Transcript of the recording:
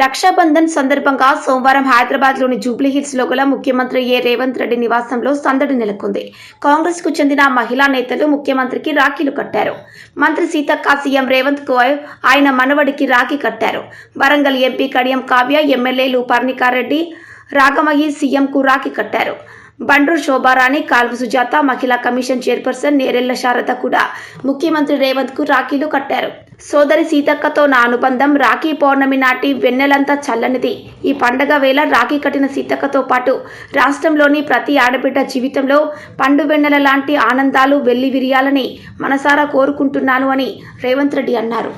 రక్షాబంధన్ సందర్భంగా సోమవారం హైదరాబాద్లోని జూబ్లీహిల్స్ లో గల ముఖ్యమంత్రి రేవంత్ రెడ్డి నివాసంలో సందడి నెలకొంది. కాంగ్రెస్ కు చెందిన మహిళా నేతలు ముఖ్యమంత్రికి రాఖీలు కట్టారు. మంత్రి సీతక్క సీఎం రేవంత్ కు ఆయన మనవడికి రాఖీ కట్టారు. వరంగల్ ఎంపీ కడియం కావ్య, ఎమ్మెల్యేలు పర్ణికారెడ్డి, రాగమయ్యి సీఎం కు రాఖీ కట్టారు. బండ్రు శోభారాణి, కాల్వ సుజాత, మహిళా కమిషన్ చైర్పర్సన్ నేరెళ్ల శారద కూడా ముఖ్యమంత్రి రేవంత్ కు రాఖీలు కట్టారు. సోదరి సీతక్కతో నా అనుబంధం రాఖీ పౌర్ణమి నాటి వెన్నెలంతా చల్లనిది. ఈ పండగ వేళ రాఖీ కట్టిన సీతక్కతో పాటు రాష్ట్రంలోని ప్రతి ఆడబిడ్డ జీవితంలో పండు వెన్నెల లాంటి ఆనందాలు వెల్లివిరియాలని మనసారా కోరుకుంటున్నాను అని రేవంత్ రెడ్డి అన్నారు.